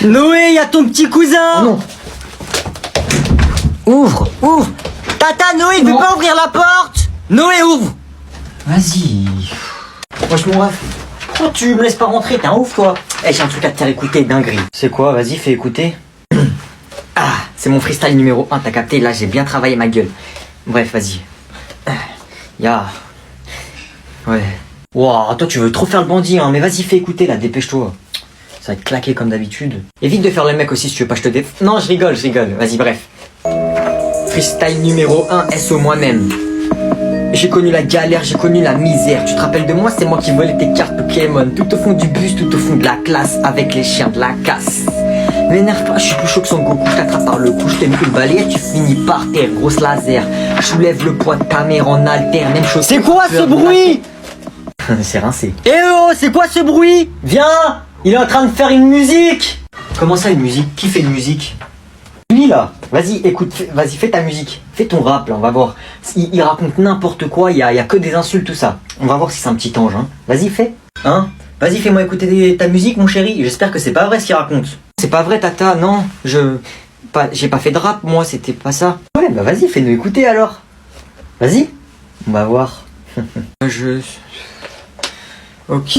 Noé, y a ton petit cousin. Non. Ouvre. Tata, Noé, il veut pas ouvrir la porte. Noé, ouvre. Vas-y. Wesh mon ref, pourquoi tu me laisses pas rentrer? T'es un ouf toi. Eh, j'ai un truc à te faire écouter, dinguerie. C'est quoi? Vas-y, fais écouter. Ah, c'est mon freestyle numéro 1, t'as capté? Là, j'ai bien travaillé ma gueule. Bref, vas-y. Ouais. Wow, toi tu veux trop faire le bandit, hein, mais vas-y, fais écouter là, dépêche-toi. Ça va être claqué comme d'habitude. Évite de faire le mec aussi si tu veux pas que je te Non, je rigole. Vas-y, bref. Freestyle numéro 1, SO moi-même. J'ai connu la galère, j'ai connu la misère. Tu te rappelles de moi? C'est moi qui volais tes cartes Pokémon. Tout au fond du bus, tout au fond de la classe. Avec les chiens de la casse. M'énerve pas, je suis plus chaud que Son Goku. Je t'attrape par le cou, je te mets une balayette. Tu finis par terre, grosse laser. Je soulève le poids de ta mère en alter. Même chose. C'est quoi ce bruit? C'est rincé. Eh oh, c'est quoi ce bruit? Viens, il est en train de faire une musique. Comment ça une musique? Qui fait une musique? Lui là, vas-y, écoute, vas-y, fais ta musique. Fais ton rap là, on va voir. Il raconte n'importe quoi, il y a que des insultes, tout ça. On va voir si c'est un petit ange, hein. Vas-y, fais. Hein? Vas-y, fais-moi écouter ta musique, mon chéri. J'espère que c'est pas vrai ce qu'il raconte. C'est pas vrai, tata, non. J'ai pas fait de rap, moi, c'était pas ça. Ouais, bah vas-y, fais-nous écouter alors. Vas-y. On va voir. Ok.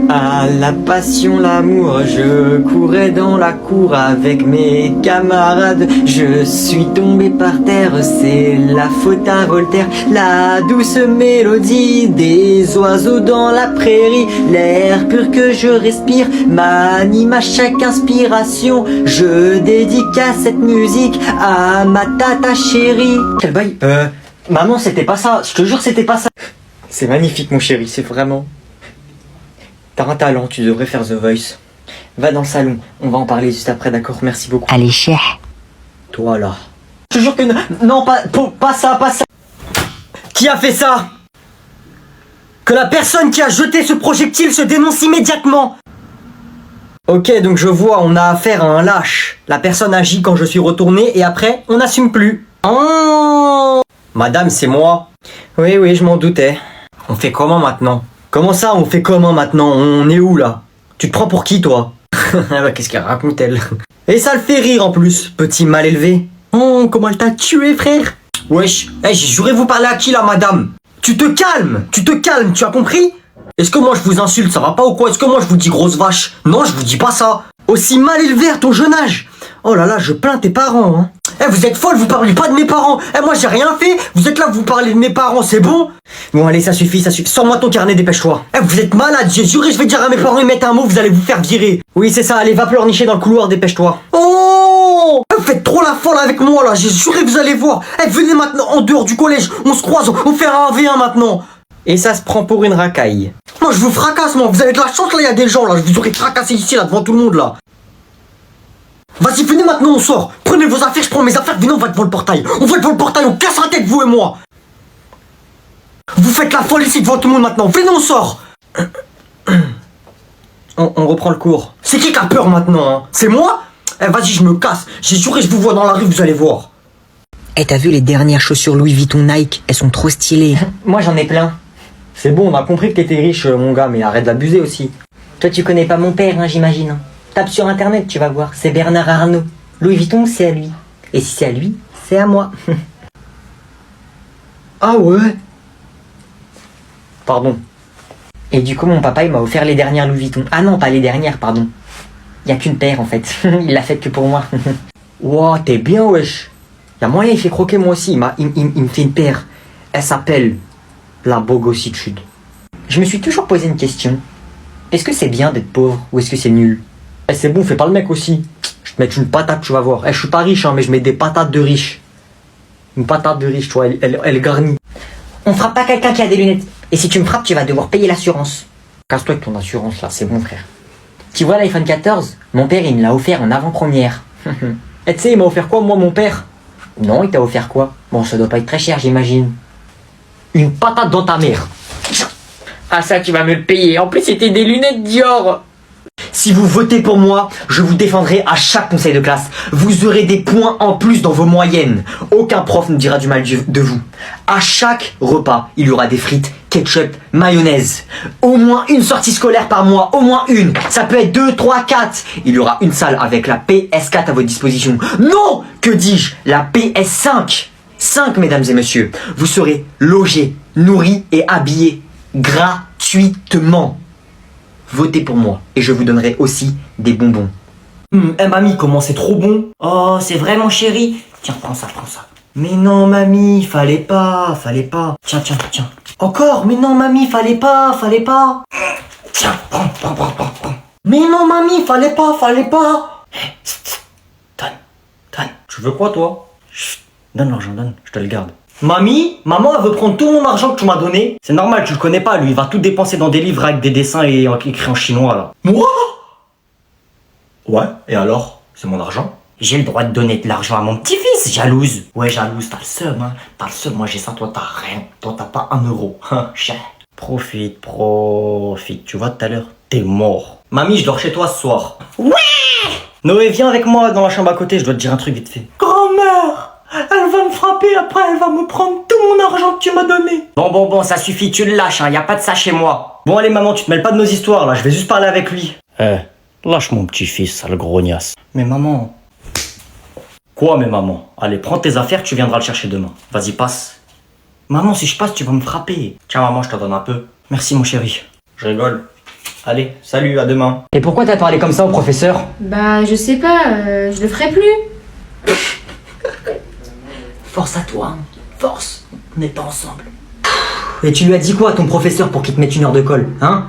À la passion, l'amour, je courais dans la cour avec mes camarades. Je suis tombé par terre, c'est la faute à Voltaire. La douce mélodie des oiseaux dans la prairie, l'air pur que je respire m'anime à chaque inspiration. Je dédicace cette musique à ma tata chérie. Quel bail? Maman, c'était pas ça, je te jure, c'était pas ça. C'est magnifique, mon chéri, c'est vraiment... T'as un talent, tu devrais faire The Voice. Va dans le salon, on va en parler juste après, d'accord? Merci beaucoup. Allez, cher. Toi, là. Je te jure que non, pas ça. Qui a fait ça? Que la personne qui a jeté ce projectile se dénonce immédiatement. Ok, donc je vois, on a affaire à un lâche. La personne agit quand je suis retourné et après, on n'assume plus. Oh! Madame, c'est moi. Oui, je m'en doutais. On fait comment maintenant? Comment ça, on fait comment maintenant? On est où là? Tu te prends pour qui toi? Qu'est-ce qu'elle raconte elle? Et ça le fait rire en plus, petit mal élevé. Oh, comment elle t'a tué frère? Wesh, hey, j'ai juré vous parler à qui là madame? Tu te calmes, tu as compris? Est-ce que moi je vous insulte, ça va pas ou quoi? Est-ce que moi je vous dis grosse vache? Non, je vous dis pas ça. Aussi mal élevé à ton jeune âge. Oh là là, je plains tes parents, hein. Eh, vous êtes folle, vous parlez pas de mes parents. Eh, moi j'ai rien fait, vous êtes là, vous parlez de mes parents, c'est bon? Bon allez, ça suffit. Sors-moi ton carnet, dépêche-toi. Eh, vous êtes malade, j'ai juré, je vais dire à mes parents, ils mettent un mot, vous allez vous faire virer. Oui, c'est ça, allez, va pleurnicher dans le couloir, dépêche-toi. Oh, vous faites trop la folle avec moi là, j'ai juré, vous allez voir. Eh, venez maintenant en dehors du collège, on se croise, on fait un 1v1 maintenant. Et ça se prend pour une racaille. Moi je vous fracasse, moi, vous avez de la chance là, il y a des gens là, je vous aurais fracassé ici là devant tout le monde là. Vas-y, venez maintenant, on sort. Prenez vos affaires, je prends mes affaires, venez, on va devant le portail. On va devant le portail, on casse la tête, vous et moi. Vous faites la folle ici devant tout le monde maintenant, venez, on sort. On reprend le cours. C'est qui a peur maintenant, hein? C'est moi? Eh, vas-y, je me casse. J'ai juré, je vous vois dans la rue, vous allez voir. Eh, t'as vu les dernières chaussures Louis Vuitton Nike? Elles sont trop stylées. Moi, j'en ai plein. C'est bon, on a compris que t'étais riche, mon gars, mais arrête d'abuser aussi. Toi, tu connais pas mon père, hein, j'imagine. Tape sur internet, tu vas voir, c'est Bernard Arnault. Louis Vuitton, c'est à lui. Et si c'est à lui, c'est à moi. Ah ouais? Pardon. Et du coup, mon papa, il m'a offert les dernières Louis Vuitton. Ah non, pas les dernières, pardon. Il y a qu'une paire, en fait. Il l'a faite que pour moi. Wow, t'es bien, wesh. Y'a moyen, il fait croquer moi aussi. Il me fait une paire. Elle s'appelle la bogossitude. Je me suis toujours posé une question. Est-ce que c'est bien d'être pauvre ou est-ce que c'est nul? Eh, c'est bon, fais pas le mec aussi. Je te mets une patate, tu vas voir. Eh, je suis pas riche, hein, mais je mets des patates de riche. Une patate de riche, tu vois, elle garnit. On frappe pas quelqu'un qui a des lunettes. Et si tu me frappes, tu vas devoir payer l'assurance. Casse-toi avec ton assurance, là, c'est bon, frère. Tu vois l'iPhone 14? Mon père, il me l'a offert en avant-première. Et tu sais, il m'a offert quoi, moi, mon père? Non, il t'a offert quoi? Bon, ça doit pas être très cher, j'imagine. Une patate dans ta mère. Ah, ça, tu vas me le payer. En plus, c'était des lunettes Dior. Si vous votez pour moi, je vous défendrai à chaque conseil de classe. Vous aurez des points en plus dans vos moyennes. Aucun prof ne dira du mal de vous. À chaque repas, il y aura des frites, ketchup, mayonnaise. Au moins une sortie scolaire par mois, au moins une. Ça peut être 2, 3, 4. Il y aura une salle avec la PS4 à votre disposition. Non, que dis-je, la PS5. 5, mesdames et messieurs. Vous serez logés, nourris et habillés gratuitement. Votez pour moi et je vous donnerai aussi des bonbons. Mamie, comment c'est trop bon. Oh, c'est vraiment chéri. Tiens, prends ça. Mais non, mamie, fallait pas. Tiens. Encore, mais non, mamie, fallait pas. Tiens, prends. Mais non, mamie, fallait pas. Donne. Tu veux quoi, toi? Chut, donne l'argent, je te le garde. Maman, elle veut prendre tout mon argent que tu m'as donné. C'est normal, tu le connais pas, lui, il va tout dépenser dans des livres avec des dessins et écrits en chinois, là. Moi? Ouais, et alors? C'est mon argent? J'ai le droit de donner de l'argent à mon petit-fils, jalouse. Ouais, jalouse, t'as le seum, hein. T'as le seum, moi j'ai ça, toi t'as rien. Toi t'as pas 1 euro, hein, cher. Profite. Tu vois, tout à l'heure, t'es mort. Mamie, je dors chez toi ce soir. Ouais! Noé, viens avec moi dans la chambre à côté, je dois te dire un truc vite fait. Grand-mère! Elle va me frapper, après elle va me prendre tout mon argent que tu m'as donné. Bon, ça suffit, tu le lâches, hein, y a pas de ça chez moi. Bon allez maman, tu te mêles pas de nos histoires là, je vais juste parler avec lui. Lâche mon petit-fils, sale grognasse. Mais maman... Quoi mais maman? Allez, prends tes affaires, tu viendras le chercher demain. Vas-y, passe. Maman, si je passe, tu vas me frapper. Tiens maman, je te donne un peu. Merci mon chéri. Je rigole. Allez, salut, à demain. Et pourquoi t'as parlé comme ça au professeur? Bah, je sais pas, je le ferai plus. Force à toi, hein. Force. On n'est pas ensemble. Et tu lui as dit quoi à ton professeur pour qu'il te mette 1 heure de colle, hein?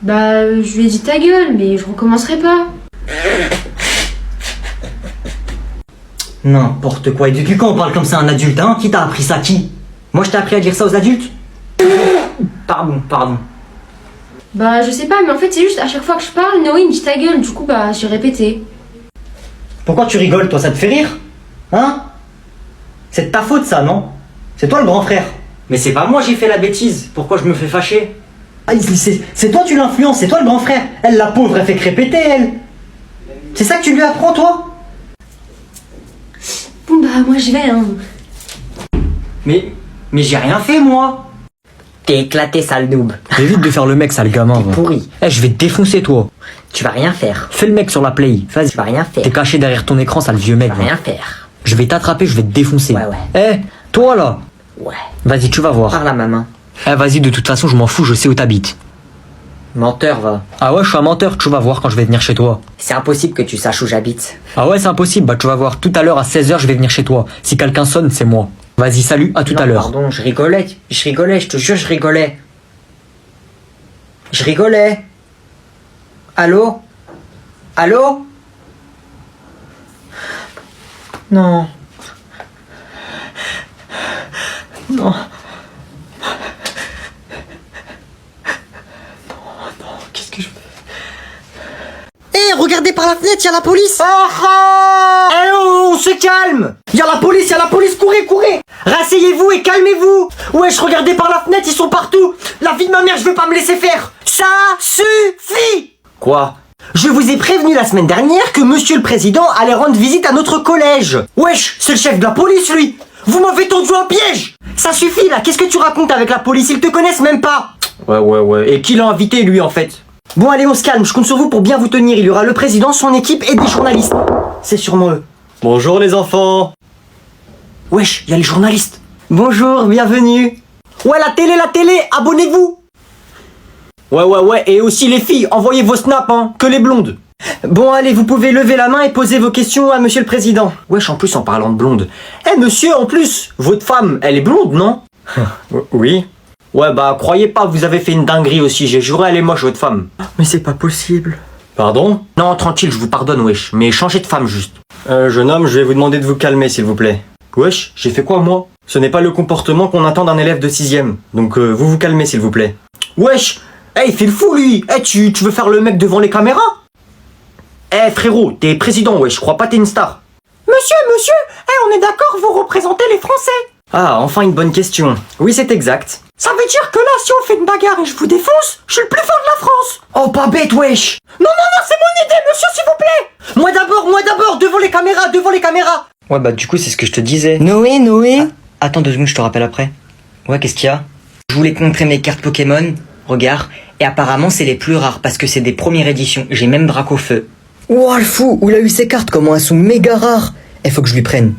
Bah, je lui ai dit ta gueule, mais je recommencerai pas. N'importe quoi. Et depuis quand on parle comme ça à un adulte, hein? Qui t'a appris ça? Qui? Moi je t'ai appris à dire ça aux adultes? Pardon. Bah, je sais pas, mais en fait, c'est juste à chaque fois que je parle, Noé il me dit ta gueule, du coup, bah, j'ai répété. Pourquoi tu rigoles, toi? Ça te fait rire? Hein? C'est de ta faute ça, non? C'est toi le grand frère. Mais c'est pas moi j'ai fait la bêtise. Pourquoi je me fais fâcher? Ah, c'est toi tu l'influences, c'est toi le grand frère. Elle, la pauvre, elle fait que répéter, elle. C'est ça que tu lui apprends, toi? Bon, bah, moi, je vais, hein. Mais j'ai rien fait, moi. T'es éclaté, sale noob. Évite de faire le mec, sale gamin. T'es pourri. Je vais te défoncer, toi. Tu vas rien faire. Fais le mec sur la play. Vas-y. Tu vas rien faire. T'es caché derrière ton écran, sale vieux mec. Tu vas rien faire. Je vais t'attraper, je vais te défoncer. Ouais. Toi, là. Ouais. Vas-y, tu vas voir. Par la maman. Vas-y, de toute façon, je m'en fous, je sais où t'habites. Menteur, va. Ah ouais, je suis un menteur, tu vas voir quand je vais venir chez toi. C'est impossible que tu saches où j'habite. Ah ouais, c'est impossible, bah tu vas voir. Tout à l'heure, à 16h, je vais venir chez toi. Si quelqu'un sonne, c'est moi. Vas-y, salut, à tout à l'heure. Pardon, je rigolais, je te jure, je rigolais. Allô? Non. Qu'est-ce que je fais? Regardez par la fenêtre, y'a la police. On se calme. Y'a la police, courez. Rasseyez-vous et calmez-vous. Wesh, regardez par la fenêtre, ils sont partout. La vie de ma mère, je veux pas me laisser faire. Ça suffit. Quoi? Je vous ai prévenu la semaine dernière que monsieur le président allait rendre visite à notre collège. Wesh, c'est le chef de la police, lui. Vous m'avez tendu un piège. Ça suffit, là, qu'est-ce que tu racontes avec la police? Ils te connaissent même pas. Ouais. Et qui l'a invité, lui, en fait? Bon, allez, on se calme, je compte sur vous pour bien vous tenir. Il y aura le président, son équipe et des journalistes. C'est sûrement eux. Bonjour, les enfants. Wesh, il y a les journalistes. Bonjour, bienvenue. Ouais, la télé, abonnez-vous. Ouais, et aussi les filles, envoyez vos snaps, hein, que les blondes. Bon, allez, vous pouvez lever la main et poser vos questions à monsieur le président. Wesh, en plus, en parlant de blonde. Monsieur, en plus, votre femme, elle est blonde, non? Oui. Ouais, bah, croyez pas, vous avez fait une dinguerie aussi, j'ai juré, elle est moche, votre femme. Mais c'est pas possible. Pardon? Non, tranquille, je vous pardonne, wesh, mais changez de femme, juste. Jeune homme, je vais vous demander de vous calmer, s'il vous plaît. Wesh, j'ai fait quoi, moi? Ce n'est pas le comportement qu'on attend d'un élève de 6ème. Donc, vous vous calmez, s'il vous plaît. Wesh! Il fait le fou, lui! Tu veux faire le mec devant les caméras? Frérot, t'es président, wesh, je crois pas t'es une star. Monsieur, on est d'accord, vous représentez les Français. Ah, enfin une bonne question. Oui, c'est exact. Ça veut dire que là, si on fait une bagarre et je vous défonce, je suis le plus fort de la France. Oh, pas bête, wesh. Non, c'est mon idée, monsieur, s'il vous plaît. Moi d'abord, devant les caméras. Ouais, bah du coup, c'est ce que je te disais. Noé. Attends 2 secondes, je te rappelle après. Ouais, qu'est-ce qu'il y a? Je voulais te montrer mes cartes Pokémon. Regarde. Et apparemment, c'est les plus rares parce que c'est des premières éditions. J'ai même Dracofeu. Ouah, le fou, où il a eu ces cartes, comment elles sont méga rares. Il faut que je lui prenne.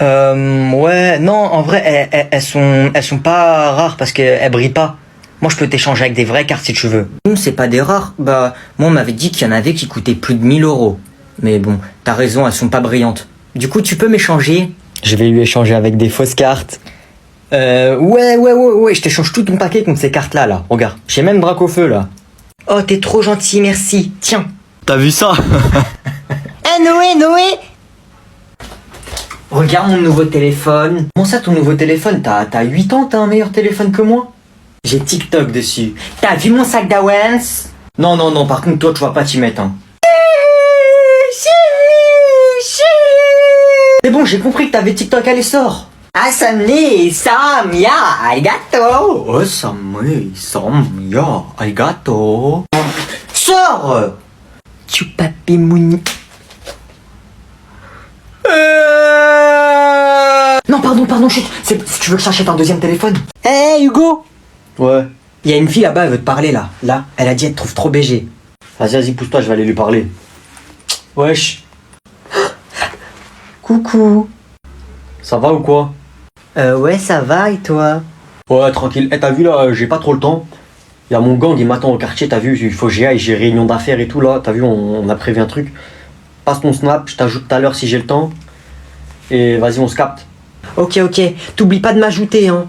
Ouais, non, en vrai, elles sont pas rares parce qu'elles brillent pas. Moi, je peux t'échanger avec des vraies cartes si tu veux. Non, c'est pas des rares. Bah, moi, on m'avait dit qu'il y en avait qui coûtaient plus de 1000 euros. Mais bon, t'as raison, elles sont pas brillantes. Du coup, tu peux m'échanger? Je vais lui échanger avec des fausses cartes. Ouais, je t'échange tout ton paquet contre ces cartes-là, là. Regarde, j'ai même Dracofeu, là. Oh, t'es trop gentil, merci. Tiens. T'as vu ça? Noé. Regarde mon nouveau téléphone. Comment ça, ton nouveau téléphone? T'as 8 ans, t'as un meilleur téléphone que moi? J'ai TikTok dessus. T'as vu mon sac d'Awens? Non, par contre, toi, tu vas pas t'y mettre, hein. C'est bon, j'ai compris que t'avais TikTok, allez, sors. Asamni, Samia, arigato. Oh, Samia, arigato. Sors! Chupapi mouni. Non, pardon, chut. Si tu veux que j'achète un deuxième téléphone. Hey, Hugo. Ouais. Il y a une fille là-bas, elle veut te parler, là. Là, elle a dit elle te trouve trop BG. Vas-y, pousse-toi, je vais aller lui parler. Wesh. Coucou. Ça va ou quoi? Ouais, ça va, et toi? Ouais, tranquille. T'as vu là, j'ai pas trop le temps. Il y a mon gang, il m'attend au quartier, t'as vu, il faut que j'y aille, j'ai réunion d'affaires et tout là. T'as vu, on a prévu un truc. Passe ton snap, je t'ajoute tout à l'heure si j'ai le temps. Et vas-y, on se capte. Ok, t'oublies pas de m'ajouter, hein.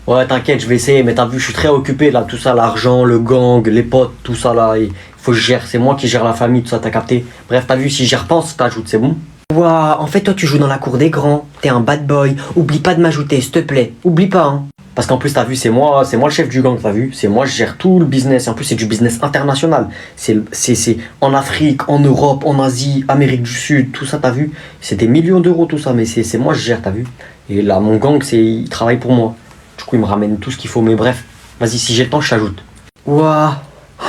Ouais, t'inquiète, je vais essayer, mais t'as vu, je suis très occupé là, tout ça, l'argent, le gang, les potes, tout ça là. Il faut que je gère, c'est moi qui gère la famille, tout ça, t'as capté. Bref, t'as vu, si j'y repense, t'ajoutes, c'est bon? Ouah, en fait, toi, tu joues dans la cour des grands. T'es un bad boy. Oublie pas de m'ajouter, s'il te plaît. Oublie pas, hein. Parce qu'en plus, t'as vu, c'est moi le chef du gang, t'as vu? C'est moi, je gère tout le business. Et en plus, c'est du business international. C'est en Afrique, en Europe, en Asie, Amérique du Sud, tout ça, t'as vu? C'est des millions d'euros, tout ça, mais c'est moi, je gère, t'as vu? Et là, mon gang, il travaille pour moi. Du coup, il me ramène tout ce qu'il faut, mais bref. Vas-y, si j'ai le temps, je t'ajoute. Ouah. Oh,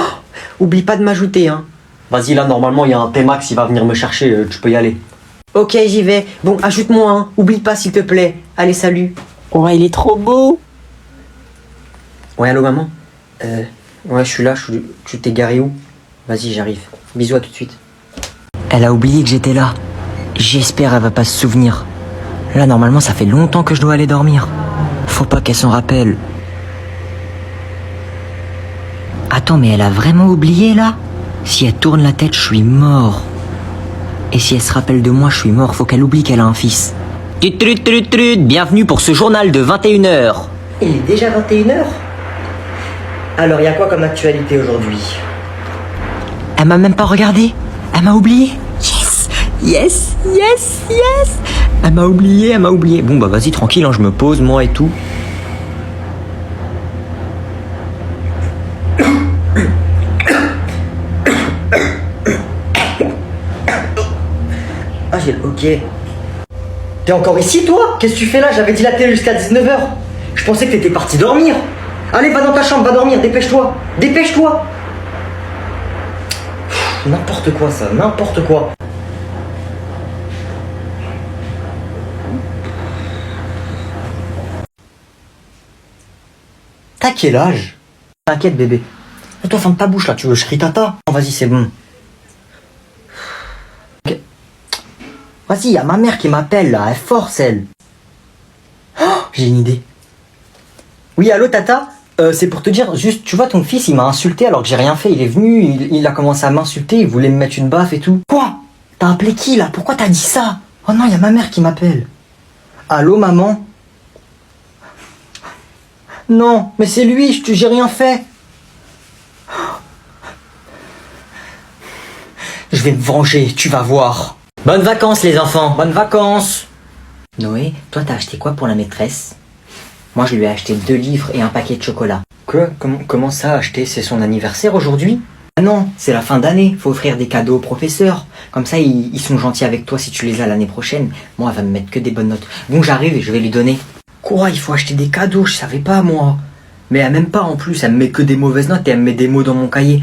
oublie pas de m'ajouter, hein. Vas-y, là, normalement, il y a un T-Max, il va venir me chercher, tu peux y aller. Ok, j'y vais. Bon, ajoute-moi, hein. Oublie pas, s'il te plaît. Allez, salut. Ouais, il est trop beau. Ouais, allô, maman? Ouais, je suis là, tu t'es garé où? Vas-y, j'arrive. Bisous, à tout de suite. Elle a oublié que j'étais là. J'espère elle va pas se souvenir. Là, normalement, ça fait longtemps que je dois aller dormir. Faut pas qu'elle s'en rappelle. Attends, mais elle a vraiment oublié, là? Si elle tourne la tête, je suis mort. Et si elle se rappelle de moi, je suis mort. Faut qu'elle oublie qu'elle a un fils. Bienvenue pour ce journal de 21h. Il est déjà 21h? Alors, il y a quoi comme actualité aujourd'hui? Elle m'a même pas regardé. Elle m'a oublié. Yes. Elle m'a oublié. Bon, bah vas-y, tranquille, hein, je me pose, moi et tout. Ah, j'ai le hockey. T'es encore ici, toi? Qu'est-ce que tu fais là? J'avais dit la télé jusqu'à 19h. Je pensais que t'étais parti dormir. Allez, va dans ta chambre, va dormir, dépêche-toi. N'importe quoi, ça, n'importe quoi. T'as quel âge? T'inquiète, bébé. Toi, ferme ta bouche là, tu veux que je crie tata? Non, vas-y, c'est bon. Ok. Vas-y, y a ma mère qui m'appelle là, elle force elle. Oh, j'ai une idée. Oui, allô tata? C'est pour te dire, juste, tu vois, ton fils, il m'a insulté alors que j'ai rien fait. Il est venu, il a commencé à m'insulter, il voulait me mettre une baffe et tout. Quoi? T'as appelé qui là? Pourquoi t'as dit ça? Oh non, y a ma mère qui m'appelle. Allô, maman? Non, mais c'est lui, j'ai rien fait. Je vais me venger, tu vas voir. Bonnes vacances les enfants, bonnes vacances. Noé, toi t'as acheté quoi pour la maîtresse? Moi je lui ai acheté 2 livres et un paquet de chocolat. Quoi? Comment ça acheter? C'est son anniversaire aujourd'hui? Ah non, c'est la fin d'année, faut offrir des cadeaux aux professeurs. Comme ça ils sont gentils avec toi si tu les as l'année prochaine. Moi elle va me mettre que des bonnes notes. Bon j'arrive et je vais lui donner. Quoi? Il faut acheter des cadeaux, je savais pas moi. Mais elle m'aime pas en plus, elle me met que des mauvaises notes et elle me met des mots dans mon cahier.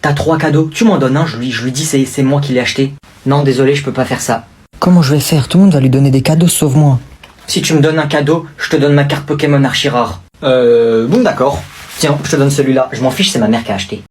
T'as 3 cadeaux, tu m'en donnes un, je lui dis c'est moi qui l'ai acheté. Non désolé, je peux pas faire ça. Comment je vais faire? Tout le monde va lui donner des cadeaux sauf moi. Si tu me donnes un cadeau, je te donne ma carte Pokémon Archie rare. Bon d'accord. Tiens, je te donne celui-là. Je m'en fiche, c'est ma mère qui a acheté.